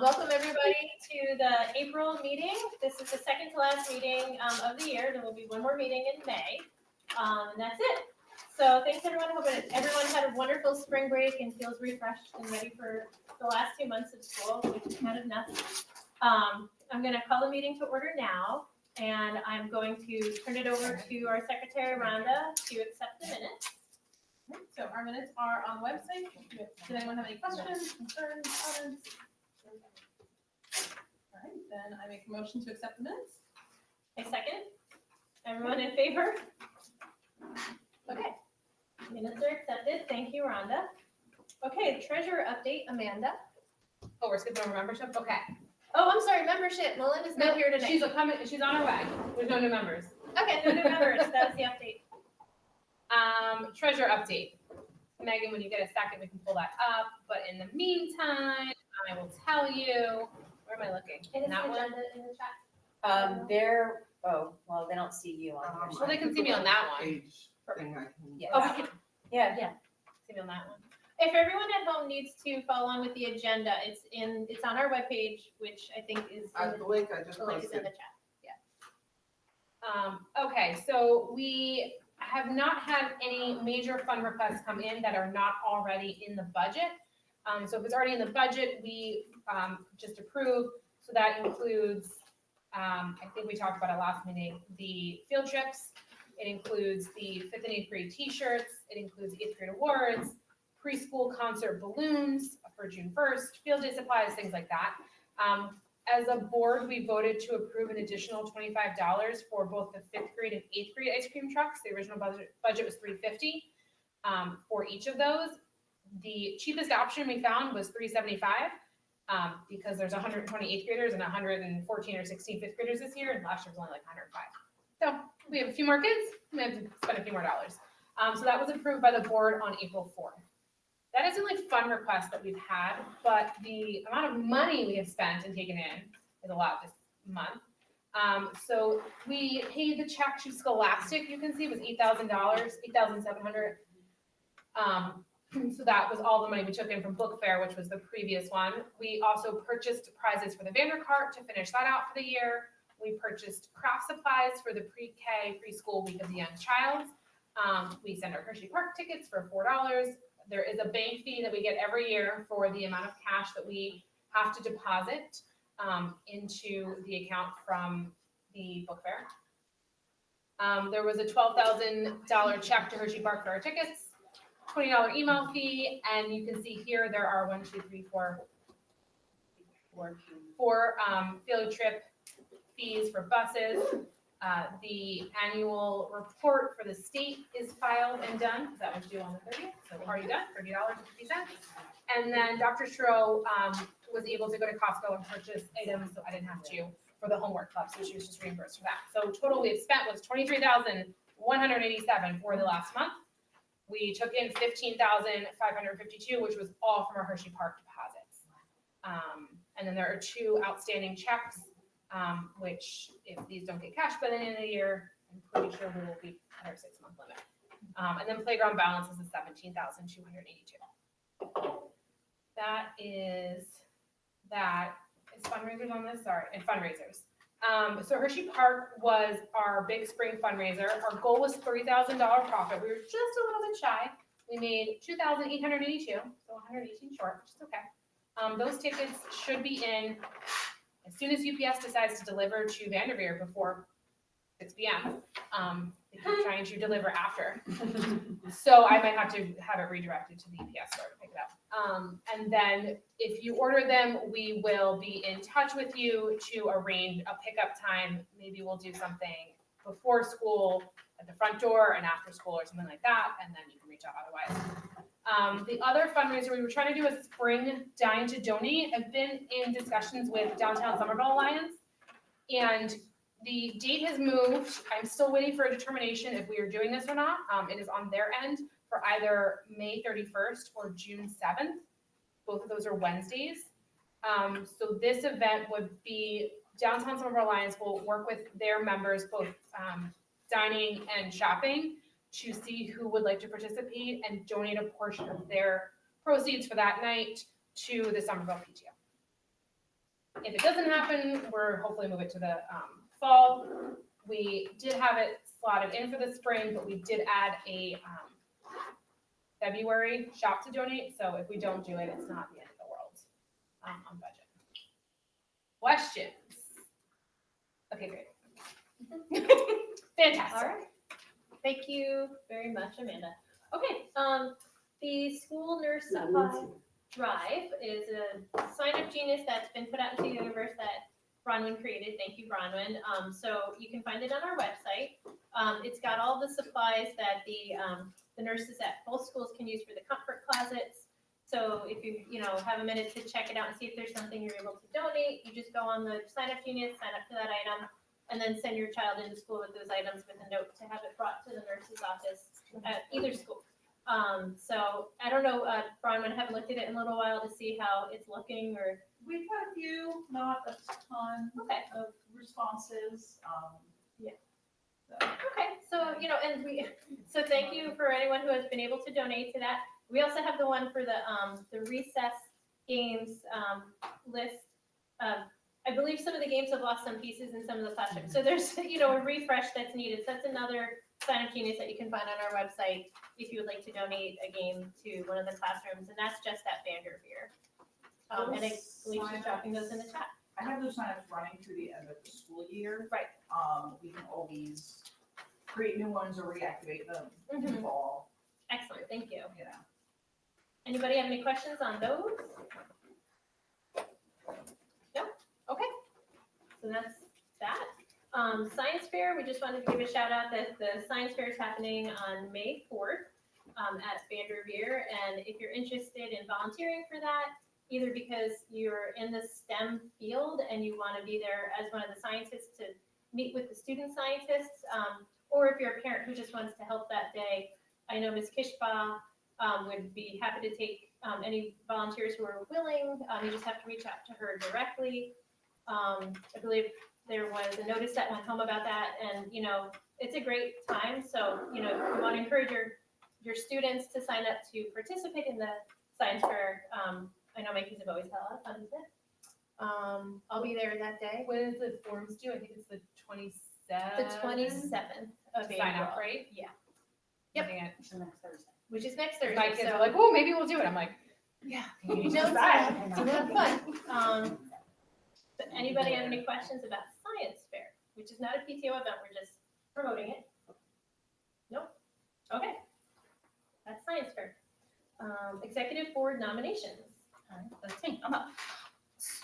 Welcome everybody to the April meeting. This is the second to last meeting of the year. There will be one more meeting in May. And that's it. So thanks everyone. Hope everyone had a wonderful spring break and feels refreshed and ready for the last 2 months of school, which is kind of nuts. I'm going to call the meeting to order now, and I'm going to turn it over to our secretary, Rhonda, to accept the minutes. So our minutes are on the website. Does anyone have any questions, concerns, comments? All right, then I make a motion to accept the minutes. A second. Everyone in favor? Okay. Minutes are accepted. Thank you, Rhonda. Okay, treasurer update, Amanda. Oh, we're skipping over membership? Okay. Oh, I'm sorry, membership. Melinda's not here today. She's on her way. There's no new members. Okay, no new members. That was the update. Treasurer update. Megan, when you get a second, we can pull that up. But in the meantime, I will tell you, where am I looking? In That one? in the chat. They don't see you on here. Well, they can see me on that one. Yeah. Oh, we can Yeah. see me on that one. If everyone at home needs to follow along with the agenda, it's on our webpage, which I think is The link I just the link is in posted. the chat. Okay, so we have not had any major fund requests come in that are not already in the budget. So if it's already in the budget, we just approve. So that includes, I think we talked about it last meeting, the field trips. It includes the 5th and 8th grade t-shirts. It includes 8th grade awards, preschool concert balloons for June 1st, field day supplies, things like that. As a board, we voted to approve an additional $25 for both the 5th grade and 8th grade ice cream trucks. The original budget was $350 for each of those. The cheapest option we found was $375 because there's 120 8th graders and 114 or 16 5th graders this year, and last year was only like 105. So we have a few more kids, we have to spend a few more dollars. So that was approved by the board on April 4th. That is the only fund request that we've had, but the amount of money we have spent and taken in is a lot this month. So we paid the check to Scholastic, you can see, was $8,000, $8,700. So that was all the money we took in from Book Fair, which was the previous one. We also purchased prizes for the Vandercart to finish that out for the year. We purchased craft supplies for the pre-K preschool week of the young child. We send our Hershey Park tickets for $4. There is a bank fee that we get every year for the amount of cash that we have to deposit into the account from the Book Fair. There was a $12,000 check to Hershey Park for our tickets, $20 email fee, and you can see here there are 4 field trip fees for buses. The annual report for the state is filed and done, because that was due on the 30th, so already done, $30.50. And then Dr. Stro was able to go to Costco and purchase items, so I didn't have to, for the homework club, so she was just reimbursed for that. So total we have spent was $23,187 for the last month. We took in $15,552, which was all from our Hershey Park deposits. And then there are 2 outstanding checks, which if these don't get cashed by the end of the year, I'm pretty sure we will be at our 6-month limit. And then playground balance is $17,282. That is fundraisers on this? Sorry, and fundraisers. So Hershey Park was our big spring fundraiser. Our goal was $3,000 profit. We were just a little bit shy. We made $2,882, so 118 short, which is okay. Those tickets should be in as soon as UPS decides to deliver to Vanderveer before 6 p.m. They keep trying to deliver after. So I might have to have it redirected to the UPS store to pick it up. And then if you order them, we will be in touch with you to arrange a pickup time. Maybe we'll do something before school at the front door and after school or something like that, and then you can reach out otherwise. The other fundraiser we were trying to do a spring Dine to Donate. I've been in discussions with Downtown Somerville Alliance, and the date has moved. I'm still waiting for a determination if we are doing this or not. It is on their end for either May 31st or June 7th. Both of those are Wednesdays. So this event would be Downtown Somerville Alliance will work with their members, both dining and shopping, to see who would like to participate and donate a portion of their proceeds for that night to the Somerville PTO. If it doesn't happen, we're hopefully move it to the fall. We did have it slotted in for the spring, but we did add a February shop to donate, so if we don't do it, it's not the end of the world on budget. Questions? Okay, great. Fantastic. All right. Thank you very much, Amanda. Okay, the school nurse supply drive is a sign-up genius that's been put out into the universe that Bronwyn created. Thank you, Bronwyn. So you can find it on our website. It's got all the supplies that the nurses at both schools can use for the comfort closets. So if you have a minute to check it out and see if there's something you're able to donate, you just go on the sign-up genius, sign up for that item, and then send your child into school with those items with a note to have it brought to the nurse's office at either school. So I don't know, Bronwyn, I haven't looked at it in a little while to see how it's looking or. We've had a few, not a ton Okay. of responses. Yeah. So. Okay, so, so thank you for anyone who has been able to donate to that. We also have the one for the recess games, list. I believe some of the games have lost some pieces in some of the classrooms. So there's, a refresh that's needed. So that's another sign-up genius that you can find on our website if you would like to donate a game to one of the classrooms, and that's just at Vanderveer. And I believe she's dropping those in the chat. I have those signups running through the end of the school year. Right. We can always create new ones or reactivate them in the Mhm. fall, Excellent, thank you. you know. Anybody have any questions on those? No? Okay. So that's that. Science fair, we just wanted to give a shout out that the science fair is happening on May 4th at Vanderveer. And if you're interested in volunteering for that, either because you're in the STEM field and you want to be there as one of the scientists to meet with the student scientists, or if you're a parent who just wants to help that day, I know Ms. Kishba would be happy to take any volunteers who are willing. You just have to reach out to her directly. I believe there was a notice that went home about that, and it's a great time. So if you want to encourage your students to sign up to participate in the science fair, I know my kids have always had a lot of fun with it. I'll be there that day. When is the forms due? I think it's the 27th. The 27th of April. Sign up, right? Yeah. Yep. It's the next Thursday. Which is next Thursday. My kids so are like, oh, maybe we'll do it. I'm like, yeah. you No, just it's decide. not. It's fun. But anybody have any questions about science fair, which is not a PTO event, we're just promoting it? Nope. Okay. That's science fair. Executive board nominations. That's me. I'm up.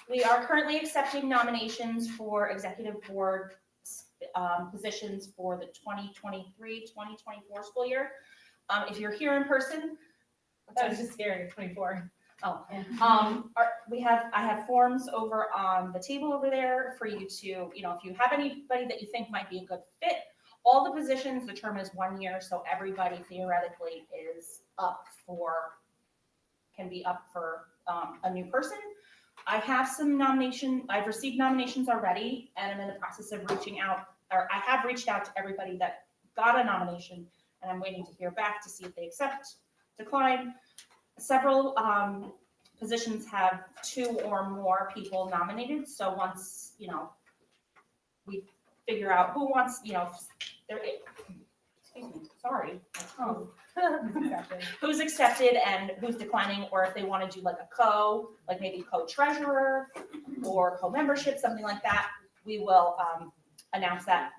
We are currently accepting nominations for executive board positions for the 2023-2024 school year. If you're here in person, that was just scary. 24. I have forms over on the table over there for you to, if you have anybody that you think might be a good fit. All the positions, the term is 1 year, so everybody theoretically can be up for a new person. I've received nominations already, and I'm in the process of I have reached out to everybody that got a nomination, and I'm waiting to hear back to see if they accept, decline. Several positions have 2 or more people nominated, so once, we figure out who wants, who's accepted and who's declining, or if they want to do like maybe co-treasurer or co-membership, something like that, we will announce that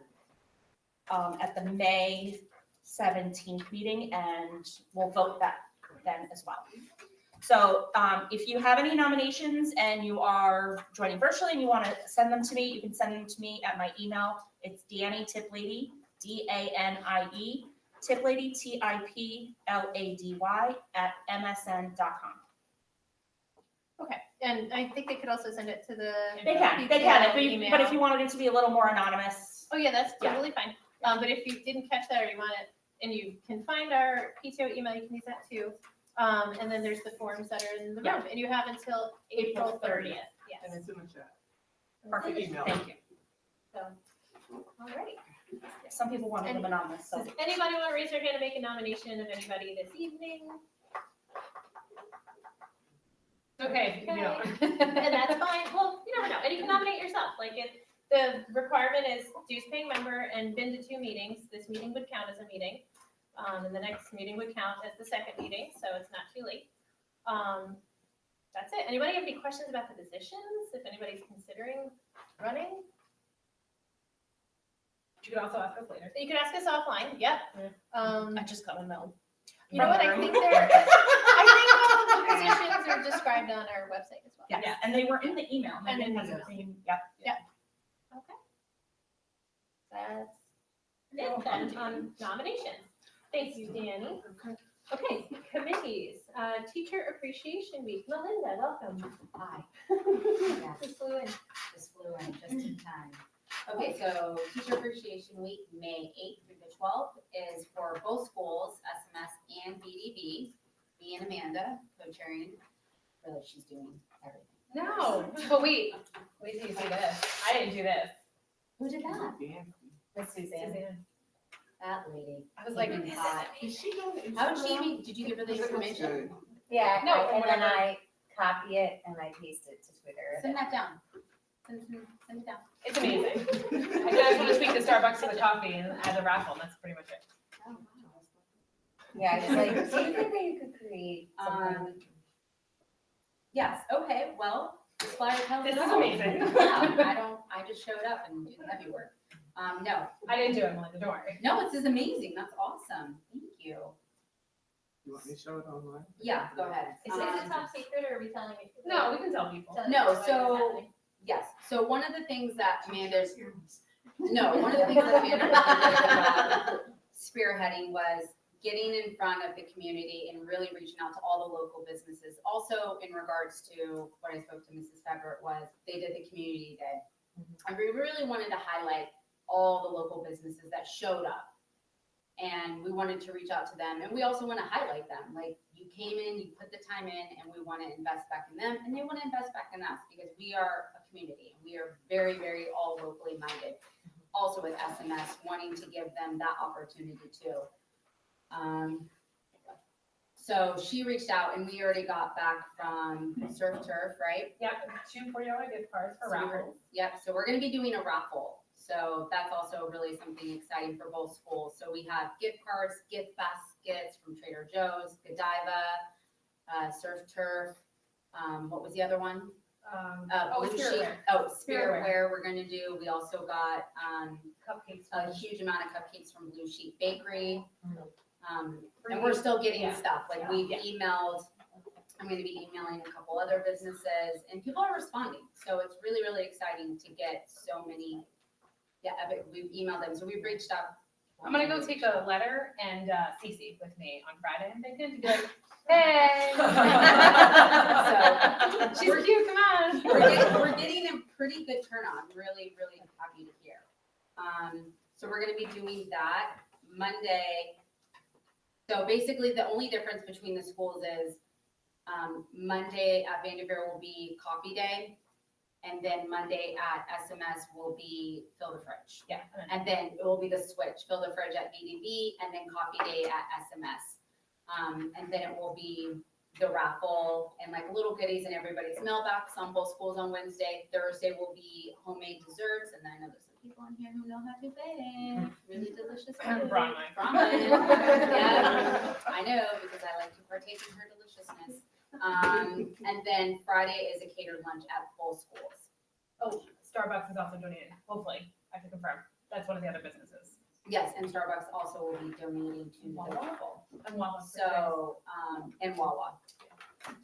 at the May 17th meeting, and we'll vote that then as well. So if you have any nominations and you are joining virtually and you want to send them to me, you can send them to me at my email. It's Dani Tiplady, DANIE, Tiplady, TIPLADY @msn.com. Okay, and I think they could also send it to the. They can, email. but if you wanted it to be a little more anonymous. Oh, yeah, that's totally fine. But if you didn't catch that or you want it, and you can find our PTO email, you can use that too. And then there's the forms that are in the room, and you have until April 30th. And Yes. it's in the chat. Perfect, Email. thank you. So, all right. Some people wanted them anonymous, so. Does anybody want to raise their hand and make a nomination of anybody this evening? Okay. Okay. And that's fine. Well, you never know. like the requirement is dues paying member and been to 2 meetings. This meeting would count as a meeting. And the next meeting would count as the second meeting, so it's not too late. That's it. Anybody have any questions about the positions? If anybody's considering running? You could also ask us later. You can ask us offline, yep. I just got a mail. You know what, I think all the positions are described on our website as well. Yeah, and they were in the email. And in the Megan has email. a green- Yep. Okay. That's it then on nominations. Thank you, Danny. Okay, committees, Teacher Appreciation Week. Melinda, welcome. Hi, Just flew in. just flew in just in time. Okay, so Teacher Appreciation Week, May 8th through the 12th, is for both schools, SMS and BDB. Me and Amanda, co-chairing, really, she's doing everything. No, but wait till you see this. I didn't do this. Who did that? That's Suzanne, Suzanne. that lady. I was like, Came in this hot. Is she doing it? How did she meet, did you give her the information? Yeah, No, and then whatever. I copy it and I paste it to Twitter. Send that down. Send it down. It's amazing. I just want to tweak the Starbucks to the coffee and add the raffle, and that's pretty much it. Oh, wow. Yeah, it's like, do you think that you could create something? Yes, okay, well, this flyer tells This it is all. amazing. Yeah, I just showed up and did the heavy work. No, I didn't do it, Melinda, don't worry. no, this is amazing, that's awesome, thank you. You want me to show it online? Yeah, go ahead. Is it top secret or are we telling you? No, we can tell people. Telling No, everyone what's so- happening? Yes, so one of the things that Amanda's, no, one of the things that Amanda was really good about spearheading was getting in front of the community and really reaching out to all the local businesses. Also, in regards to what I spoke to Mrs. Fever was, they did the community day. And we really wanted to highlight all the local businesses that showed up. And we wanted to reach out to them, and we also want to highlight them. Like, you came in, you put the time in, and we want to invest back in them, and they want to invest back in us, because we are a community, and we are very, very all locally minded. Also with SMS, wanting to give them that opportunity too. So she reached out, and we already got back from Surf Turf, right? Yep, 2 $40 gift cards for So we were- raffles. Yep, so we're gonna be doing a raffle. So that's also really something exciting for both schools. So we have gift cards, gift baskets from Trader Joe's, Godiva, Surf Turf. What was the other one? Blue Spirit Sheep. Wear. Oh, Spirit Spirit Wear we're gonna do. We also got, Cupcakes. a huge amount of cupcakes from Blue Sheep Bakery. And we're still getting Yeah. stuff, like we've emailed, I'm gonna be emailing a couple other businesses, and people are responding. So it's really, really exciting to get so many, we've emailed them, so we've reached out. I'm gonna go take a letter and Cece with me on Friday, I'm thinking, to be like, hey. So, She's cute, come on. we're getting a pretty good turnout, I'm really, really happy to hear. So we're gonna be doing that Monday. So basically, the only difference between the schools is, Monday at Vanderveer will be coffee day, and then Monday at SMS will be fill the fridge. Yeah. And then it will be the switch, fill the fridge at BDB, and then coffee day at SMS. And then it will be the raffle and like little goodies in everybody's mailbox on both schools on Wednesday. Thursday will be homemade desserts, and I know there's some people in here who know how to bake really delicious food. Bronwyn. Bronwyn. Yeah, I know, because I like to partake in her deliciousness. And then Friday is a catered lunch at both schools. Oh, Starbucks is also donating, hopefully, I have to confirm. That's one of the other businesses. Yes, and Starbucks also will be donating to the raffle. And Wawa. So, and Wawa.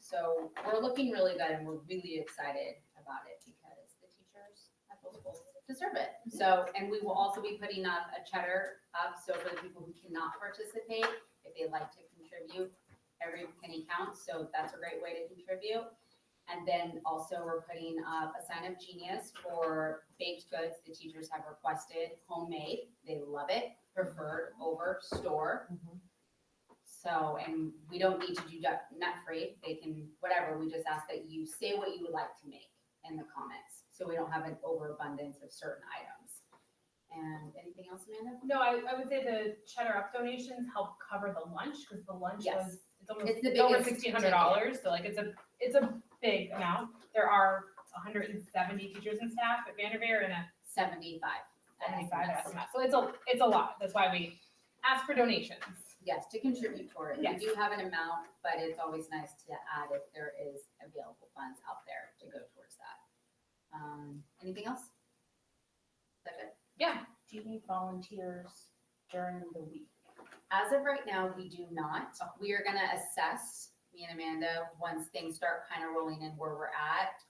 So we're looking really good, and we're really excited about it because the teachers at both schools deserve it. So, and we will also be putting up a cheddar up, so for the people who cannot participate, if they'd like to contribute, every penny counts, so that's a great way to contribute. And then also we're putting up a sign up genius for baked goods the teachers have requested, homemade. They love it, preferred over store. So, and we don't need to do nut free, they can, whatever, we just ask that you say what you would like to make in the comments, so we don't have an overabundance of certain items. And anything else, Amanda? No, I would say the cheddar up donations help cover the lunch, because the lunch Yes. it's almost, It's the it's over biggest $1,600, so like it's a big amount. There are 170 teachers and staff at Vanderveer and 75. at 75 at SMS. SMS. So it's a lot. That's why we ask for donations. Yes, to contribute toward it. Yes. We do have an amount, but it's always nice to add if there is available funds out there to go towards that. Anything else? Is that good? Yeah. Do you need volunteers during the week? As of right now, we do not. We are gonna assess, me and Amanda, once things start kind of rolling in where we're at.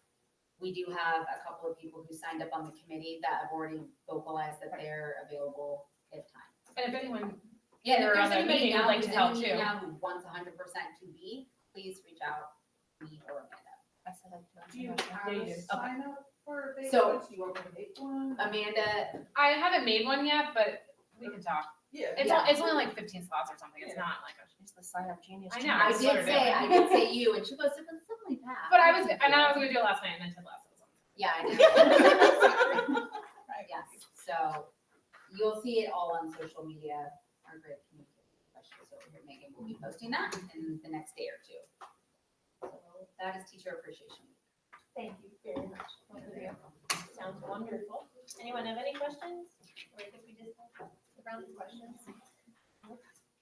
We do have a couple of people who signed up on the committee that have already vocalized that they're available if time. And if anyone, Yeah, and if Or there's on the anybody meeting would now like who's to in help the meeting too. now who wants 100% to be, please reach out to me or Amanda. I said I'd Do you do have you a do. sign up for a So- Do you want me to make one? Amanda, I haven't made one yet, but we can talk. Yeah. It's only like 15 slots or something. It's Yeah. not like a. She's the sign up genius. I know. I That's what did it say, is. I did say you, and she goes, it was something like that. But I was gonna do it last night and then Ted last. Yeah, I know. Right. Yes, so you'll see it all on social media. Our great communication specialist over here, Megan, will be posting that in the next day or two. So that is Teacher Appreciation Week. Thank you very much. Both of you. Sounds wonderful. Anyone have any questions? Or I think we just have a round of questions.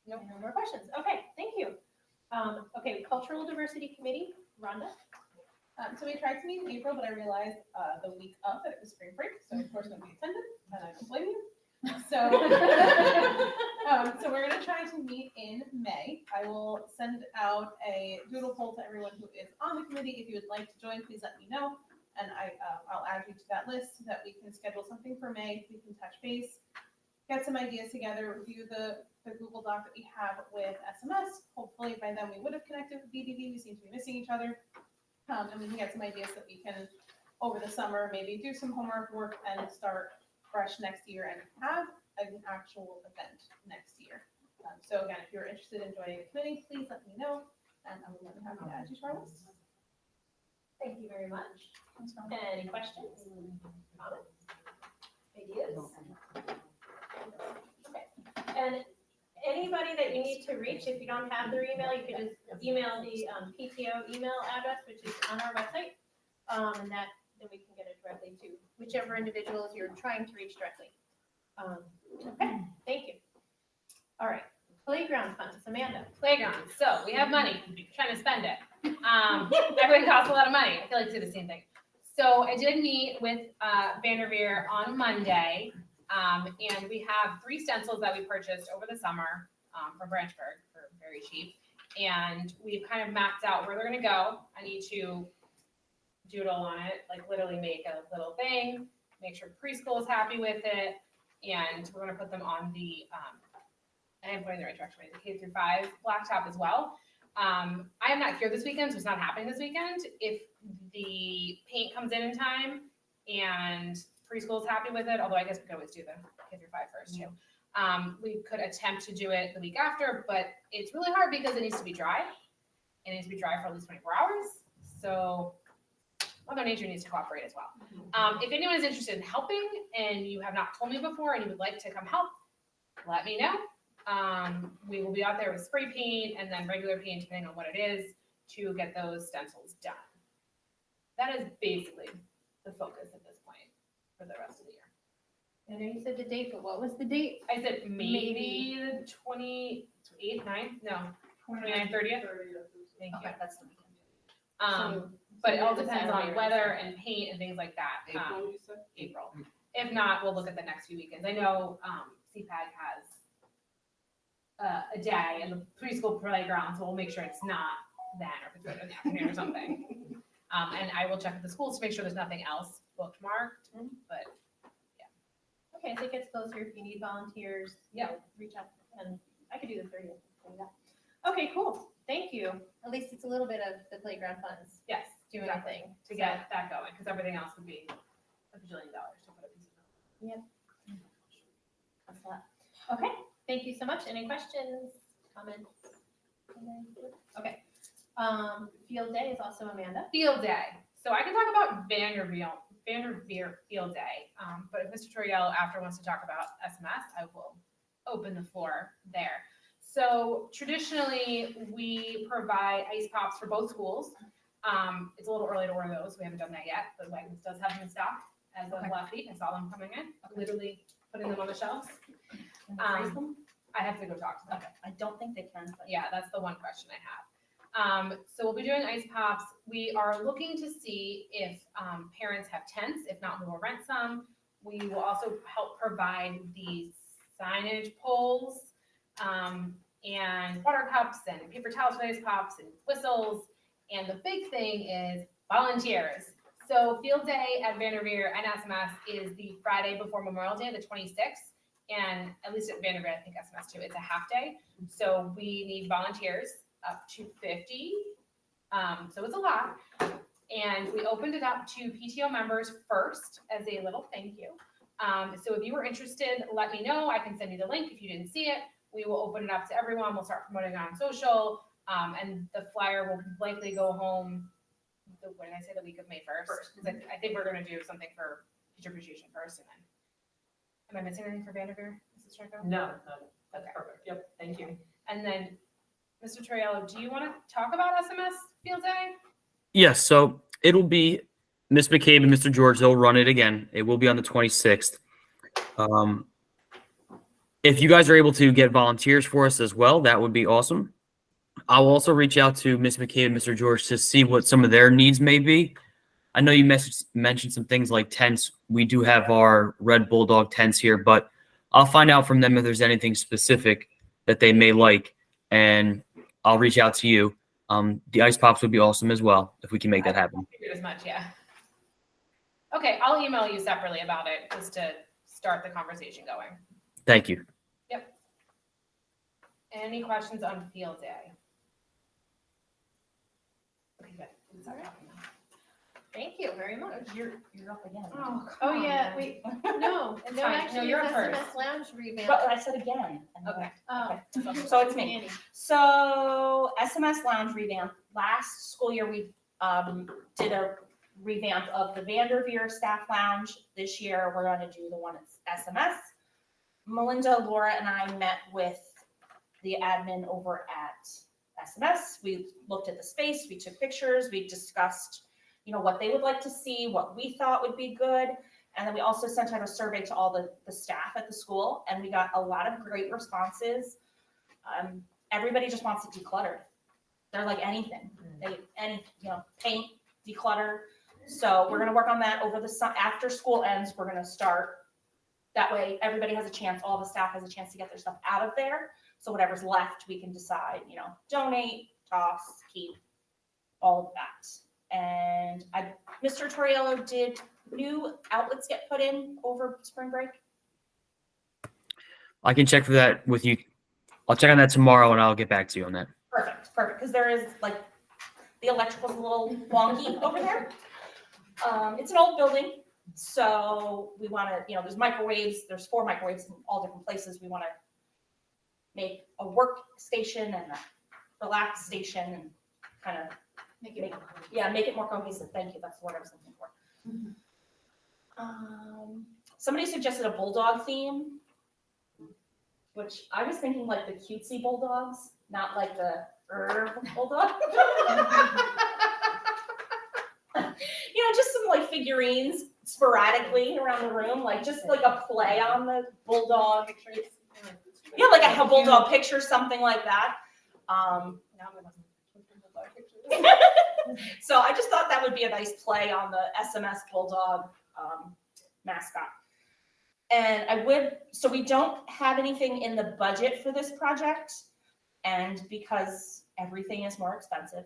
Nope, no more questions. Okay, thank you. Okay, Cultural Diversity Committee, Rhonda? So we tried to meet in April, but I realized the week of that it was spring break, so of course nobody attended, and I don't blame you. So, so we're gonna try to meet in May. I will send out a doodle poll to everyone who is on the committee. If you would like to join, please let me know, and I'll add you to that list so that we can schedule something for May. We can touch base, get some ideas together, review the Google Doc that we have with SMS. Hopefully by then we would have connected with BDD. We seem to be missing each other. And we can get some ideas that we can, over the summer, maybe do some homework work and start fresh next year and have an actual event next year. So again, if you're interested in joining the committee, please let me know, and I'm more than happy to add you to our list. Thank you very much. Any questions? Comments? Ideas? Okay. And anybody that you need to reach, if you don't have their email, you can just email the PTO email address, which is on our website. And that, then we can get it directly to whichever individuals you're trying to reach directly. Okay, thank you. All right, playground funds, Amanda. Playground. So we have money, trying to spend it. Everything costs a lot of money. I feel like it's the same thing. So I did meet with Vanderveer on Monday, and we have 3 stencils that we purchased over the summer from Branchburg for very cheap. And we've kind of mapped out where they're gonna go. I need to doodle on it, like literally make a little thing, make sure preschool is happy with it, and we're gonna put them on the, I am pointing the right direction, right, the K-5 blacktop as well. I am not here this weekend, so it's not happening this weekend. If the paint comes in time and preschool is happy with it, although I guess we could always do the K-5 first too. We could attempt to do it the week after, but it's really hard because it needs to be dry. It needs to be dry for at least 24 hours. So Mother Nature needs to cooperate as well. If anyone is interested in helping and you have not told me before and you would like to come help, let me know. We will be out there with spray paint and then regular paint, depending on what it is, to get those stencils done. That is basically the focus at this point for the rest of the year. I know you said the date, but what was the date? I said maybe the 28th, 9th, no, 29th, 30th. Thank you. Okay, that's the weekend. But it all So depends Saturday on or weather and paint and things like that. April, you said? April. If not, we'll look at the next few weekends. I know CPAG has a day in the preschool playground, so we'll make sure it's not then, or if it's later in the afternoon or something. And I will check with the schools to make sure there's nothing else bookmarked, but Okay, as it gets closer, if you need volunteers, reach out, and I could do the 30th. Okay, cool, thank you. At least it's a little bit of the playground funds yes, doing exactly, anything. to get that going, because everything else would be $1 bajillion to put a piece of. That's a lot. Okay, thank you so much. Any questions, comments? Okay. Field day is also Amanda. Field day. So I can talk about Vanderveer Field Day, but if Mr. Toriello after wants to talk about SMS, I will open the floor there. So traditionally, we provide ice pops for both schools. It's a little early to order those, we haven't done that yet, but Wegmans does have them in stock as of Okay. last week, I saw them coming in, literally putting them on the shelves. Can they freeze them? I have to go talk to them. Okay, I don't think they can, but. Yeah, that's the one question I have. So we'll be doing ice pops. We are looking to see if parents have tents. If not, we will rent some. We will also help provide the signage poles, and water cups and paper towels for ice pops and whistles. And the big thing is volunteers. So field day at Vanderveer and SMS is the Friday before Memorial Day, the 26th. And at least at Vanderveer, I think SMS too, it's a half day. So we need volunteers up to 50. So it's a lot. And we opened it up to PTO members first as a little thank you. So if you were interested, let me know. I can send you the link if you didn't see it. We will open it up to everyone. We'll start promoting it on social. And the flyer will likely go home, when I say the week of May 1st. Because I think we're going to do something for teacher appreciation first. And then, am I missing anything for Vanderveer, Mrs. Franco? No, that's perfect. Yep, thank you. And then, Mr. Torriello, do you want to talk about SMS Field Day? Yes, so it'll be Miss McCabe and Mr. George. They'll run it again. It will be on the 26th. If you guys are able to get volunteers for us as well, that would be awesome. I'll also reach out to Miss McCabe and Mr. George to see what some of their needs may be. I know you mentioned some things like tents. We do have our Red Bulldog tents here, but I'll find out from them if there's anything specific that they may like, and I'll reach out to you. The ice pops would be awesome as well if we can make that happen. Figured as much, yeah. Okay, I'll email you separately about it just to start the conversation going. Thank you. Any questions on Field Day? Okay, good. Sorry. Thank you very much. You're up again. Oh, yeah, wait, no, It's no, fine. No, actually, you're it's up first. SMS Lounge revamp. But I said again. Okay. Oh. So it's me. Annie. So SMS Lounge revamp. Last school year, we did a revamp of the Vanderveer Staff Lounge. This year, we're going to do the one at SMS. Melinda, Laura, and I met with the admin over at SMS. We looked at the space, we took pictures, we discussed, what they would like to see, what we thought would be good. And then we also sent out a survey to all the staff at the school, and we got a lot of great responses. Everybody just wants it decluttered. They're like anything, paint, declutter. So we're gonna work on that over after school ends. We're gonna start. That way, everybody has a chance. All the staff has a chance to get their stuff out of there. So whatever's left, we can decide. Donate, toss, keep, all of that. And Mr. Torriello, did new outlets get put in over spring break? I can check for that with you. I'll check on that tomorrow and I'll get back to you on that. Perfect, because there is the electrical's a little wonky over there. It's an old building, so we want to, there's microwaves. There's 4 microwaves in all different places. We want to make a workstation and a relax station and kind of make it more cohesive. Thank you. That's what I was looking for. Somebody suggested a bulldog theme, which I was thinking like the cutesy bulldogs, not like the bulldog. Just some figurines sporadically around the room, just a play on the bulldog. Yeah, like a bulldog picture, something like that. So I just thought that would be a nice play on the SMS bulldog mascot. And so we don't have anything in the budget for this project, and because everything is more expensive.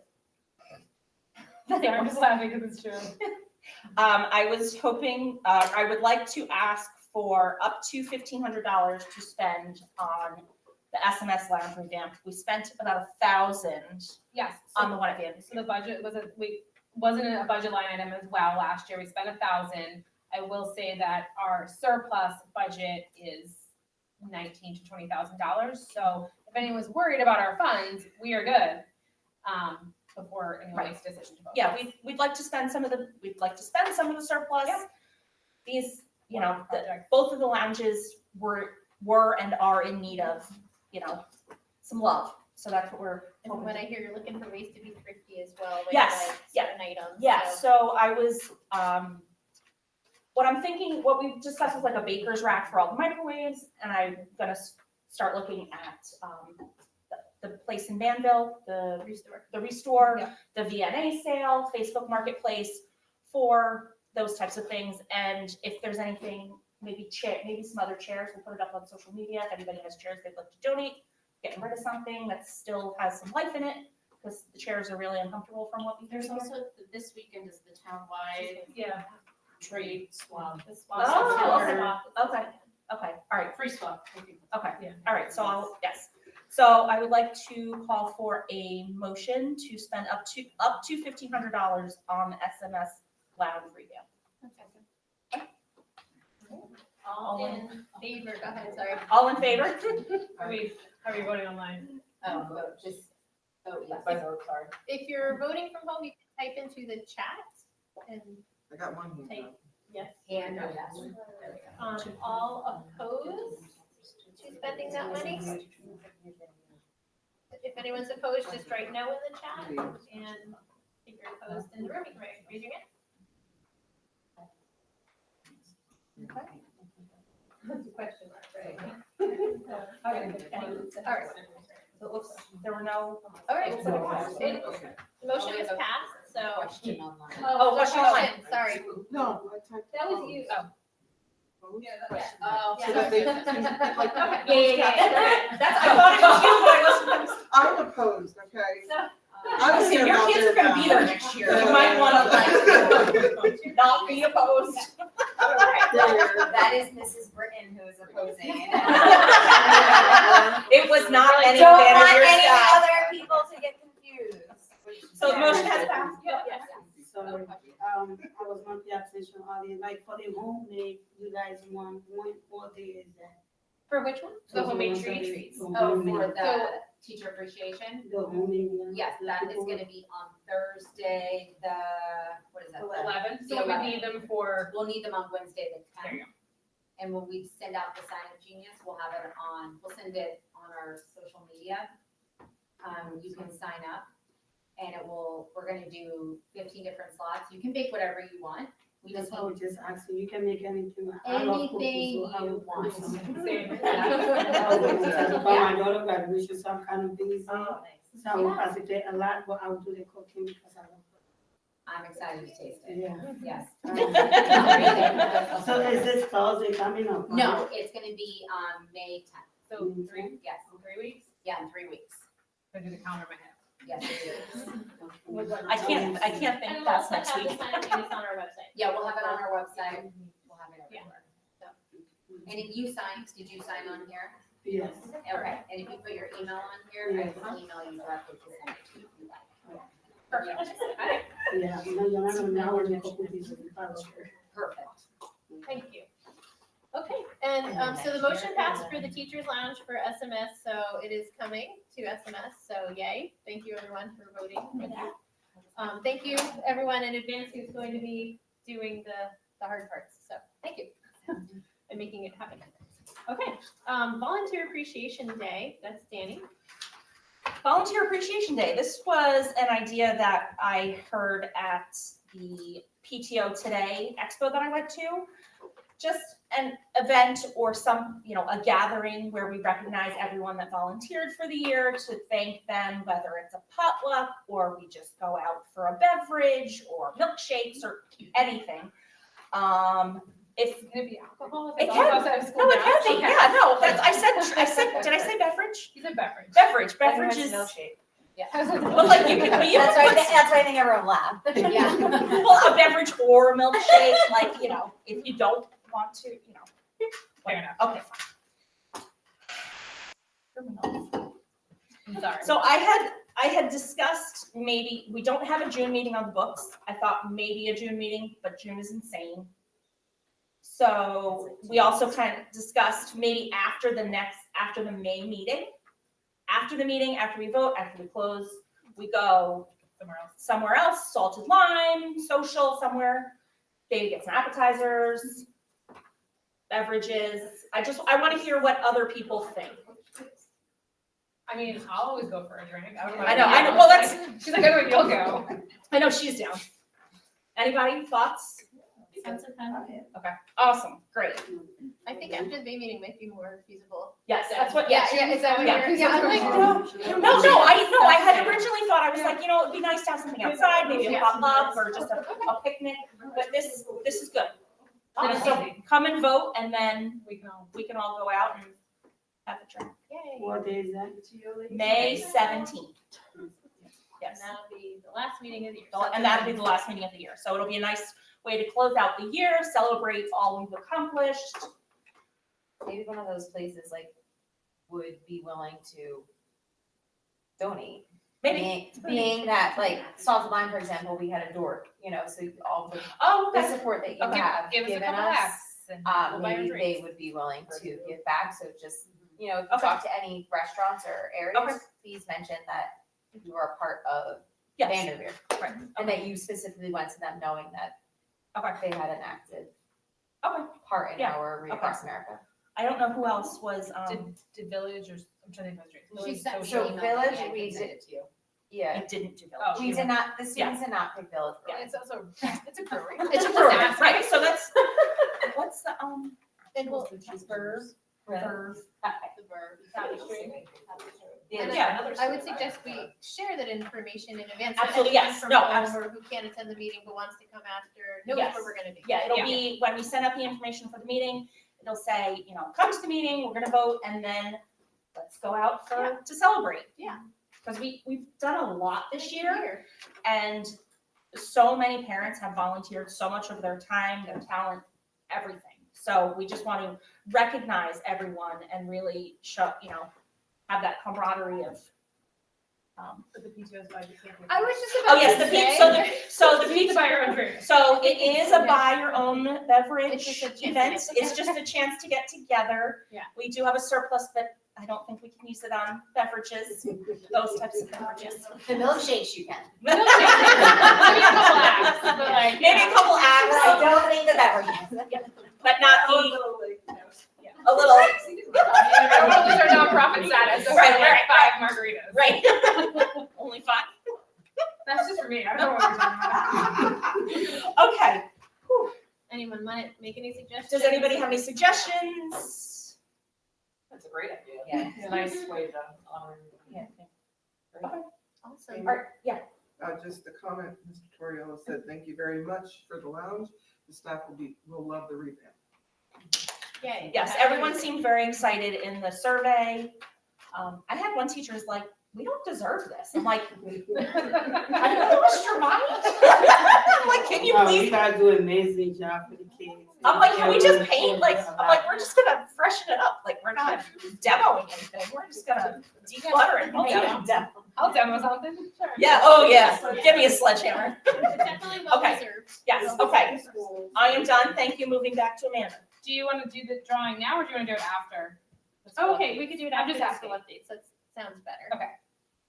I'm just laughing because it's true. I was hoping, I would like to ask for up to $1,500 to spend on the SMS Lounge revamp. We spent about $1,000 Yes. on the one at Vanderveer. So the budget wasn't a budget line item as well last year. We spent $1,000. I will say that our surplus budget is $19,000 to $20,000. So if anyone's worried about our funds, we are good. Before anyone makes a decision to vote. Yeah, we'd like to spend some of the surplus. Yeah. These, both of the lounges were and are in need of, some love. So that's what we're And hoping when to I hear you're looking for ways to be thrifty as well, like Yes, like yeah. certain items. Yeah, so- so I was, what I'm thinking, what we discussed was like a baker's rack for all the microwaves, and I'm gonna start looking at, the place in Danville, the Restore, Yeah. the VNA sale, Facebook Marketplace for those types of things, and if there's anything, maybe some other chairs, we'll put it up on social media, if anybody has chairs they'd like to donate, getting rid of something that still has some life in it, because the chairs are really uncomfortable from what we hear. There's also, this weekend is the townwide Yeah. trade swap. The swap. Oh, the okay. swap. Okay. Okay, all right, Free swap. okay, Yeah. all right, so yes. So I would like to call for a motion to spend up to $1,500 on SMS lounge revamp. All in favor, go ahead, sorry. All in favor? Are we voting online? Oh, yes. Sorry. If you're voting from home, you can type into the chat and I got one here. Take- yes. And, yes. All opposed to spending that money? If anyone's opposed, just write no in the chat, and if you're opposed in the room, you can raise your hand. That's a question mark, right? All right, so it looks, there were no. All right, Looks like it passed. Okay. The motion is passed, so. Question online. Oh, question online. Sorry, No, I typed. that was you. Oh. Yeah, Oh. Yeah. So that they, like, Yeah. That's, I thought it was you, but I wasn't. I'm opposed, okay? I was Listen, here your about kids are this gonna be now. there next year, you might wanna like, not be opposed. That is Mrs. Britton who is opposing. It was not any Don't advantage want of your any staff. other people to get confused. So the motion has passed. Yes. Sorry, I was not paying attention earlier, like for the home day, you guys want, what day is that? For which one? The homemade Sorry, treats. the Oh, homemade- for the teacher appreciation? The homemade one? Yes, that is gonna be on Thursday, what is that? 11, so we need them for, We'll need them on Wednesday, the there you 10th. And when we send out the sign up genius, we'll send it on our social media. You can sign up and we're gonna do 15 different slots. You can bake whatever you want. We That's just why I need was just asking, you can make anything, I love cooking, anything so I you will want. cook some. Same. I will cook some, but my daughter graduation, so I'm kind of busy, so Oh, nice. I will facilitate a lot, but I will do the cooking because I love I'm excited to taste it. cooking, yeah. Yes. So is this Thursday coming up? right? No, it's gonna be on May 10th. so Yes, 3 weeks? yeah, in 3 weeks. I do the count in my head. Yes, it is. I can't And think we'll that's also next have week. the sign up genius on our website. Yeah, we'll have it on our website. We'll have it Yeah. everywhere. And if you sign, did you sign on here? Yes. Okay, and if you put your email on here, I can email you directly to send it to you if you like. Perfect. Yeah, you know, you're not gonna know when you cook with these, I love it. Perfect. Thank you. Okay, and so the motion passed for the teachers lounge for SMS, so it is coming to SMS, so yay. Thank you everyone for voting for that. Thank you everyone in advance who's going to be doing the hard parts, so thank you. And making it happen. Okay, Volunteer Appreciation Day, that's Danny. Volunteer Appreciation Day. This was an idea that I heard at the PTO Today Expo that I went to. Just an event or a gathering where we recognize everyone that volunteered for the year to thank them, whether it's a potluck or we just go out for a beverage or milkshakes or anything. It's gonna be alcohol? It If it's can- all outside of school No, it now? can be, Okay. yeah, no, I said, did I say beverage? You said beverage. Beverage is, Yeah. but like you could be. That's why I think everyone laughed. Yeah. Well, a beverage or a milkshake, like, if you don't want to, Fair enough. Okay, fine. I'm sorry. So I had discussed maybe, we don't have a June meeting on the books. I thought maybe a June meeting, but June is insane. So we also kind of discussed maybe after the May meeting. After the meeting, after we vote, after we close, we go somewhere else, Salted Lime, social, somewhere. Maybe get some appetizers, beverages. I want to hear what other people think. I mean, I'll always go for a drink. I don't know. I know, well, that's, She's like, I don't you'll go. I know she's down. Anybody, thoughts? Sounds fun. Okay, awesome, great. I think after the May meeting might be more feasible. Yes, that's what, Yeah, is that what Yeah. you're? Yeah, I'm like, No, I had originally thought, I was like, it'd be nice to have something outside, maybe a potluck or just a picnic, but this is good. Then it's So easy. come and vote, and then We can all. we can all go out and have a drink. yay. What day is that? May 17th. And Yes, that'll be the last meeting of the year. and that'll be the last meeting of the year, so it'll be a nice way to close out the year, celebrate all we've accomplished. Maybe one of those places like would be willing to donate. Maybe, Being that like Salt of Lime, for example, we had a dork, so all oh, the okay, support that you Okay, have Give us a given couple us, acts and we'll buy our maybe drinks. they would be willing to give back. So just, if you Okay. talk to any restaurants or Okay. areas, please mention that you are part of yes, Vanderveer. right, And that you specifically went to them knowing that okay, they had an active okay. part in Yeah, our Read okay. Across America. I don't know who else was, Did Village or, I'm trying to think of She Village sent Social. So Village, I we can send did, it to you. yeah, I didn't do Oh, Village. we did not, the students did not pick Village. Yeah. It's also, it's a brewery. It's a brewery, right, so that's, what's the, And we'll, Verve? Verve. the verb. Yeah. I would suggest we share that information in advance. so Absolutely, anyone yes. from No, home or who can't attend the meeting but wants to come after knows Yes. where we're gonna be. Yeah, it'll Yeah. be, when we send out the information for the meeting, it'll say, come to the meeting, we're gonna vote, and then let's go out to celebrate. Yeah. Because we've done a lot this year, and so many parents have volunteered so much of their time, their talent, everything. So we just want to recognize everyone and really show, have that camaraderie of, The PTO's budget can't be. I was just oh about yes, to the say. so the You need to pizza, buy your own drink. so it is a buy your own beverage It's just a chance to event. get It's just a chance to get together. Yeah. We do have a surplus, but I don't think we can use it on beverages, those types of beverages. The milkshakes you can. Maybe a couple acts, but like. Maybe a couple acts, I don't need the beverages. but not Oh, the, no, like, a little, I don't lose our nonprofit status. So Right, we're right. like 5 margaritas. right? Only 5? That's just for me. I don't know what you're talking about. Okay. Anyone want to make any suggestions? Does anybody have any suggestions? That's a great idea. Yeah. It's a nice way to honor. Yeah. Awesome. Yeah. Just a comment, Mr. Torriello said, thank you very much for the lounge. The staff will love the revamp. Yay. Yes, everyone seemed very excited in the survey. I had one teacher who's like, we don't deserve this. I'm like, have you lost your mind? I'm like, can you please? guys do an amazing job for the kids. I'm like, can we just paint? Like, I'm like, we're just gonna freshen it up. Like, we're not demoing anything. We're just gonna declutter and paint it. I'll demo something. Sure. Yeah, oh yeah, give me a sledgehammer. It's definitely well Okay. deserved. Yes, okay. I am done. Thank you. Moving back to Amanda. Do you want to do the drawing now or do you want to do it after? the school Oh, okay, update? we could do it I'm after just the school asking. updates. That sounds better. Okay.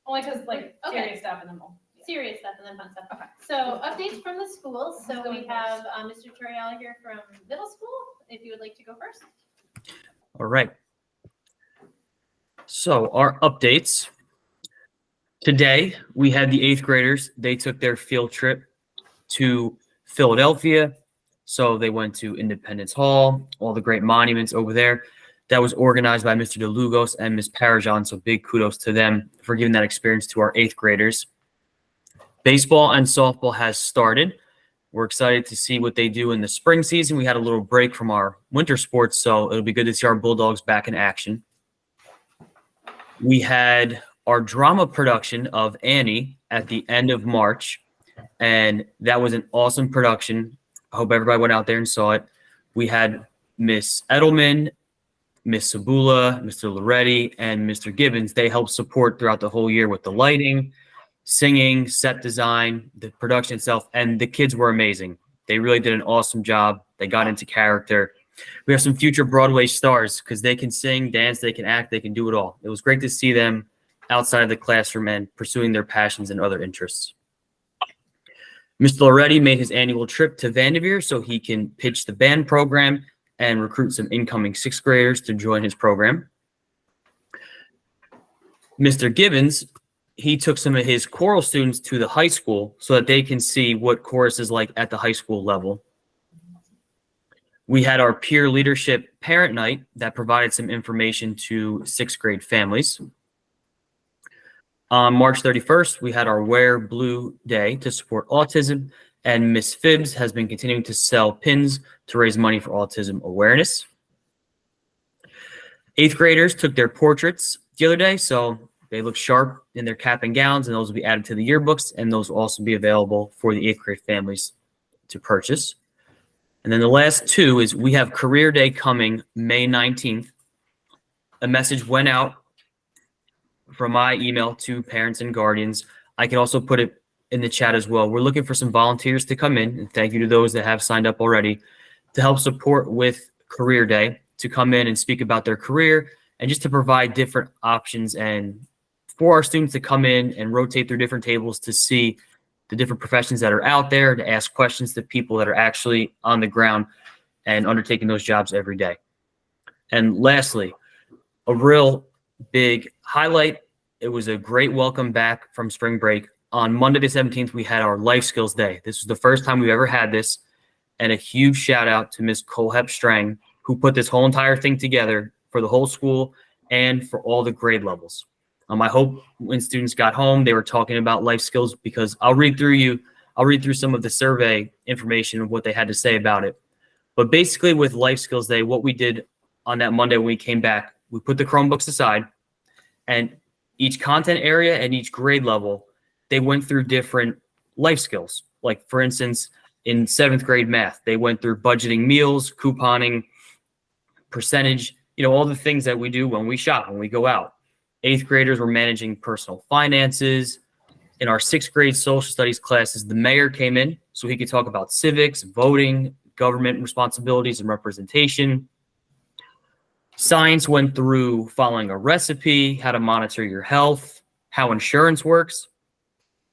Only because like Okay. serious stuff and then we'll. Serious stuff and then fun stuff. Okay. So updates from the schools. So Who's we going have Mr. Torriello here from middle school, if you would like to go first. All right. So our updates. Today, we had the 8th graders. They took their field trip to Philadelphia. So they went to Independence Hall, all the great monuments over there. That was organized by Mr. DeLugos and Ms. Parajan. So big kudos to them for giving that experience to our 8th graders. Baseball and softball has started. We're excited to see what they do in the spring season. We had a little break from our winter sports, so it'll be good to see our Bulldogs back in action. We had our drama production of Annie at the end of March, and that was an awesome production. I hope everybody went out there and saw it. We had Miss Edelman, Miss Sabula, Mr. Loretti, and Mr. Gibbons. They helped support throughout the whole year with the lighting, singing, set design, the production itself, and the kids were amazing. They really did an awesome job. They got into character. We have some future Broadway stars because they can sing, dance, they can act, they can do it all. It was great to see them outside of the classroom and pursuing their passions and other interests. Mr. Loretti made his annual trip to Vanderveer so he can pitch the band program and recruit some incoming 6th graders to join his program. Mr. Gibbons, he took some of his choral students to the high school so that they can see what chorus is like at the high school level. We had our peer leadership parent night that provided some information to 6th grade families. On March 31st, we had our Wear Blue Day to support autism, and Miss Phibbs has been continuing to sell pins to raise money for autism awareness. 8th graders took their portraits the other day, so they look sharp in their cap and gowns, and those will be added to the yearbooks, and those will also be available for the 8th grade families to purchase. And then the last two is we have Career Day coming May 19th. A message went out from my email to parents and guardians. I can also put it in the chat as well. We're looking for some volunteers to come in, and thank you to those that have signed up already, to help support with Career Day, to come in and speak about their career and just to provide different options and for our students to come in and rotate through different tables to see the different professions that are out there, to ask questions to people that are actually on the ground and undertaking those jobs every day. And lastly, a real big highlight, it was a great welcome back from spring break. On Monday the 17th, we had our Life Skills Day. This was the first time we've ever had this, and a huge shout out to Ms. Colehep Strang, who put this whole entire thing together for the whole school and for all the grade levels. I hope when students got home, they were talking about life skills, because I'll read through some of the survey information of what they had to say about it. But basically with Life Skills Day, what we did on that Monday when we came back, we put the Chromebooks aside, and each content area and each grade level, they went through different life skills. Like for instance, in 7th grade math, they went through budgeting meals, couponing, percentage, all the things that we do when we shop, when we go out. 8th graders were managing personal finances. In our 6th grade social studies classes, the mayor came in so he could talk about civics, voting, government responsibilities, and representation. Science went through following a recipe, how to monitor your health, how insurance works.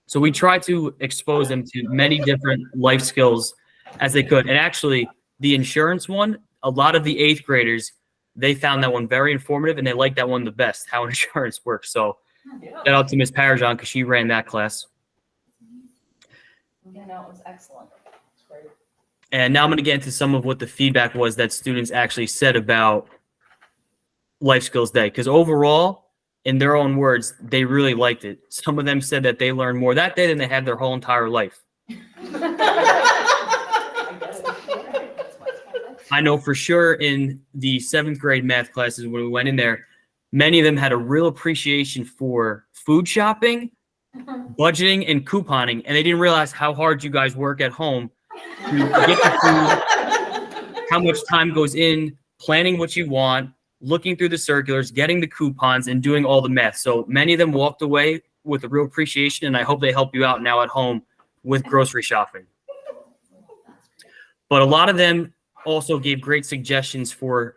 So we tried to expose them to many different life skills as they could. And actually, the insurance one, a lot of the 8th graders, they found that one very informative, and they liked that one the best, how insurance works. So shout out to Ms. Parajan, because she ran that class. Yeah, no, it was excellent. It's great. And now I'm going to get into some of what the feedback was that students actually said about Life Skills Day, because overall, in their own words, they really liked it. Some of them said that they learned more that day than they had their whole entire life. I know for sure in the 7th grade math classes, when we went in there, many of them had a real appreciation for food shopping, budgeting, and couponing, and they didn't realize how hard you guys work at home to get the food, how much time goes in planning what you want, looking through the circulars, getting the coupons, and doing all the math. So many of them walked away with a real appreciation, and I hope they help you out now at home with grocery shopping. But a lot of them also gave great suggestions for,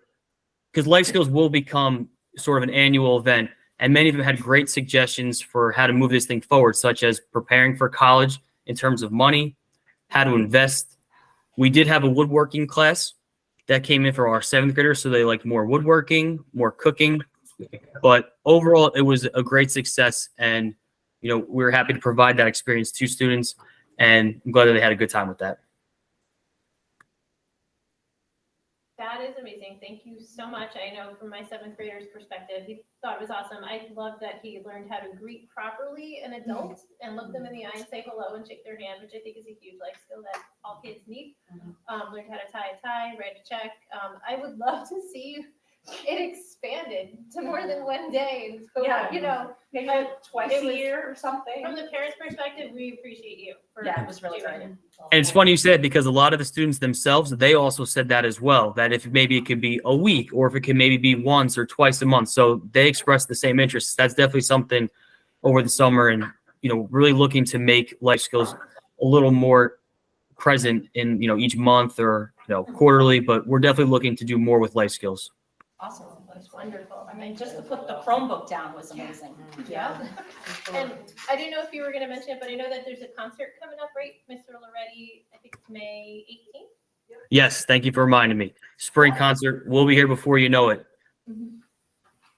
because life skills will become sort of an annual event, and many of them had great suggestions for how to move this thing forward, such as preparing for college in terms of money, how to invest. We did have a woodworking class that came in for our 7th graders, so they liked more woodworking, more cooking. But overall, it was a great success, and we were happy to provide that experience to students, and I'm glad that they had a good time with that. That is amazing. Thank you so much. I know from my 7th grader's perspective, he thought it was awesome. I love that he learned how to greet properly an adult and look them in the eye and say hello and shake their hand, which I think is a huge life skill that all kids need. Learned how to tie a tie, write a check. I would love to see it expanded to more than one day. And go, Maybe twice it a was- year or something. from the parents' perspective, we appreciate you for Yeah, it was really doing great. it. And it's funny you said, because a lot of the students themselves, they also said that as well, that if maybe it could be a week or if it can maybe be once or twice a month. So they expressed the same interest. That's definitely something over the summer, and, really looking to make life skills a little more present in, each month or, quarterly, but we're definitely looking to do more with life skills. Awesome. That's wonderful. I mean, just to put the Chromebook down was amazing. Yeah. And I didn't know if you were gonna mention it, but I know that there's a concert coming up, right, Mr. Loretti? I think it's May 18th. Yes, thank you for reminding me. Spring concert will be here before you know it.